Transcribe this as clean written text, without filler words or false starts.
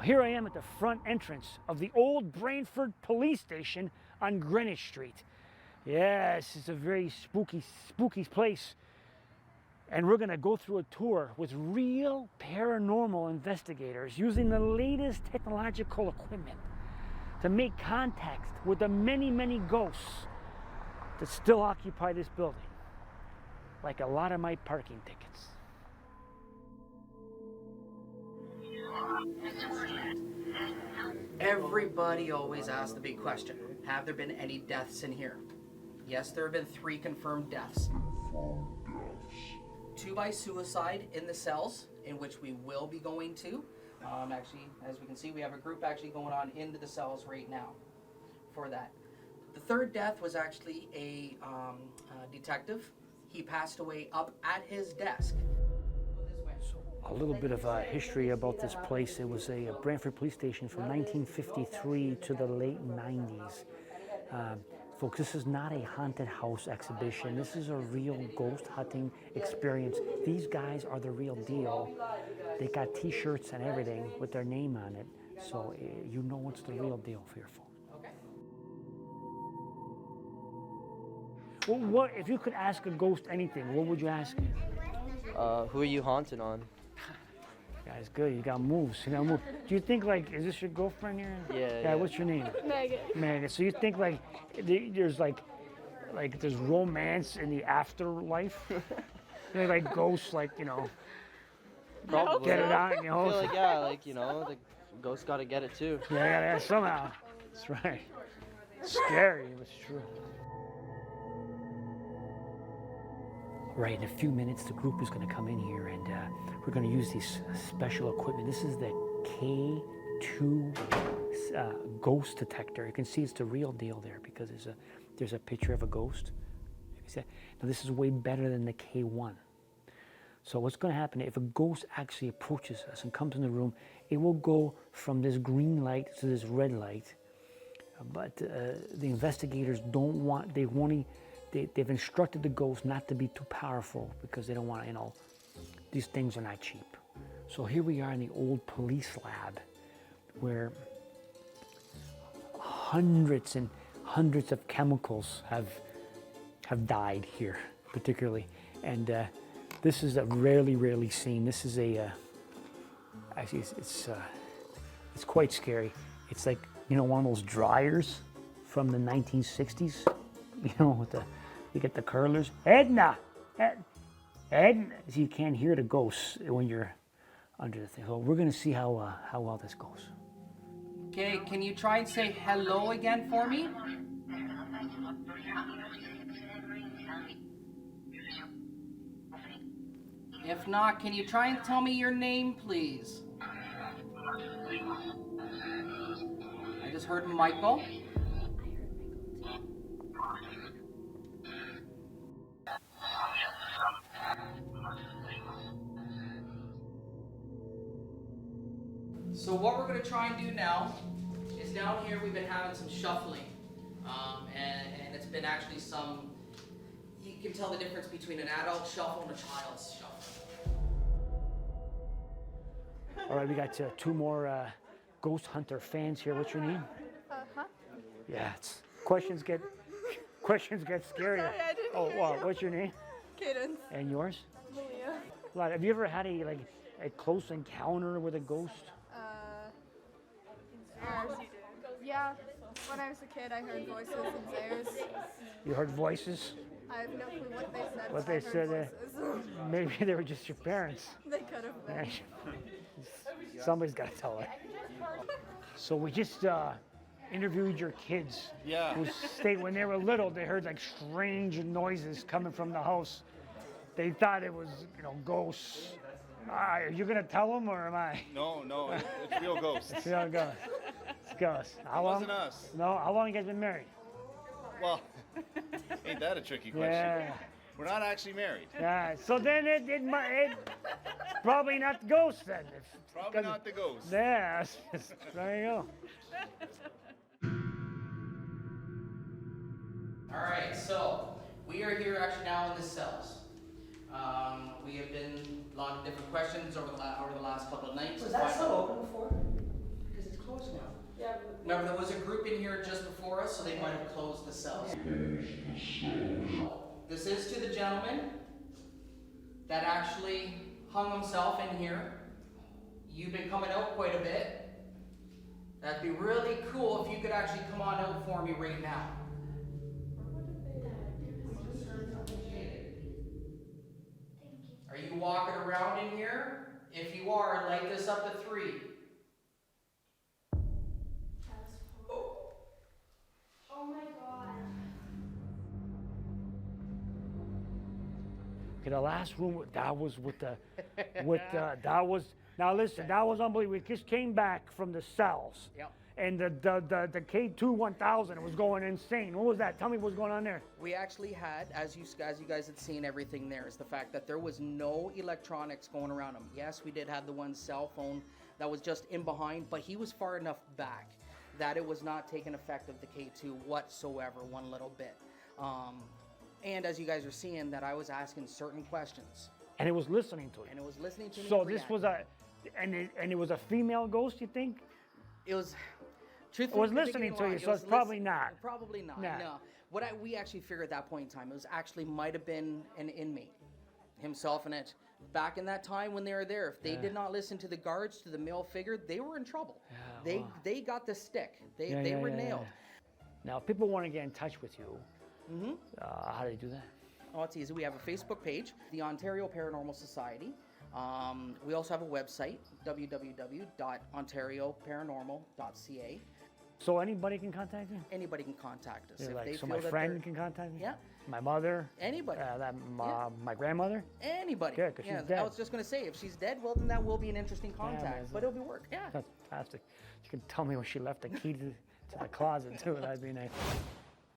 Here I am at the front entrance of the old Brantford police station on Greenwich Street. Yes, it's a very spooky place. And we're gonna go through a tour with real paranormal investigators using the latest technological equipment to make contact with the many ghosts that still occupy this building, like a lot of my parking tickets. Everybody always asks the big question, have there been any deaths in here? Yes, there have been 3 confirmed deaths. 2 by suicide in the cells, in which we will be going to. Actually, as we can see, we have a group actually going on into the cells right now for that. The 3rd death was actually a detective. He passed away up at his desk. A little bit of history about this place. It was a Brantford police station from 1953 to the late 90s. Folks, this is not a haunted house exhibition. This is a real ghost hunting experience. These guys are the real deal. They got t-shirts and everything with their name on it. So you know it's the real deal for your phone. Well, what if you could ask a ghost anything, what would you ask him? Who are you haunted on? Guys, good. You got moves. You got moves. Do you think is this your girlfriend here? Yeah. What's your name? Megan. Megan. So you think there's there's romance in the afterlife? Like ghosts, Probably. get it on, I feel like, the ghost got to get it too. Yeah, somehow. That's right. Scary, but it's true. Right, in a few minutes, the group is going to come in here and we're going to use this special equipment. This is the K2 ghost detector. You can see it's the real deal there because there's a picture of a ghost. You can see that. Now, this is way better than the K1. So what's going to happen, if a ghost actually approaches us and comes in the room, it will go from this green light to this red light. But the investigators don't want, they've instructed the ghost not to be too powerful because they don't want, these things are not cheap. So here we are in the old police lab where hundreds and hundreds of chemicals have died here, particularly. And this is a rarely seen. This is actually it's quite scary. It's like, one of those dryers from the 1960s, you get the curlers. Edna! So you can't hear the ghosts when you're under the thing. So we're gonna see how well this goes. Okay, can you try and say hello again for me? If not, can you try and tell me your name, please? I just heard Michael. So what we're going to try and do now is down here we've been having some shuffling, and it's been actually you can tell the difference between an adult shuffle and a child's shuffle. All right, we got 2 more ghost hunter fans here. What's your name? Yeah, questions get scarier. Sorry, I didn't hear you. What's your name? Cadence. And yours? Malia. Have you ever had a close encounter with a ghost? Yeah, when I was a kid, I heard voices and stares. You heard voices? I have no clue what they said. What but I they heard said? voices. Maybe they were just your parents. They could have been. Somebody's got to tell her. So we just interviewed your kids. Yeah. Who state when they were little, they heard strange noises coming from the house. They thought it was, ghosts. Are you gonna tell them or am I? No, it's real ghosts. It's real ghosts. It's ghosts. How long? It wasn't us. No, how long you guys been married? Well, ain't that a tricky question? Yeah. We're not actually married. Yeah. So then it's probably not the ghost then. Probably not the ghost. Yeah. There you go. All right, so we are here actually now in the cells. We have been a lot of different questions over the last couple of nights. Was that cell open before? closed now. Yeah. Remember, there was a group in here just before us, so they might have closed the cells. This is to the gentleman that actually hung himself in here. You've been coming out quite a bit. That'd be really cool if you could actually come on out for me right now. Are you walking around in here? If you are, light this up to 3. Oh my god. Okay, the last room, that was with the, that was, now listen, that was unbelievable. We just came back from the cells. Yep. And the K2 1000 was going insane. What was that? Tell me what was going on there. We actually had, as you guys had seen, everything there is the fact that there was no electronics going around him. Yes, we did have the one cell phone that was just in behind, but he was far enough back that it was not taking effect of the K2 whatsoever, one little bit. And as you guys are seeing, that I was asking certain questions. And it was listening to you. And it was listening to me. So and this was reacting. and it was a female ghost, you think? It was. It was listening to you, so it's probably not. Probably not. Nah. No. What we actually figured at that point in time, it was actually might have been an inmate, himself and it. Back in that time when they were there, if they did not listen to the guards, to the male figure, they were in trouble. Yeah, They got the stick. They were nailed. Now, if people want to get in touch with you, how do they do that? Oh, it's easy. We have a Facebook page, the Ontario Paranormal Society. We also have a website, www.ontarioparanormal.ca. So anybody can contact you? Anybody can contact us. You're If like, they so feel my that friend they're- can contact me? Yeah. My mother? Anybody. My grandmother? Anybody. Good, 'cause she's I dead. was just going to say, if she's dead, well, then that will be an interesting contact. man. But it'll be work. Yeah. That's fantastic. You can tell me when she left the key to the closet, too. That'd be nice.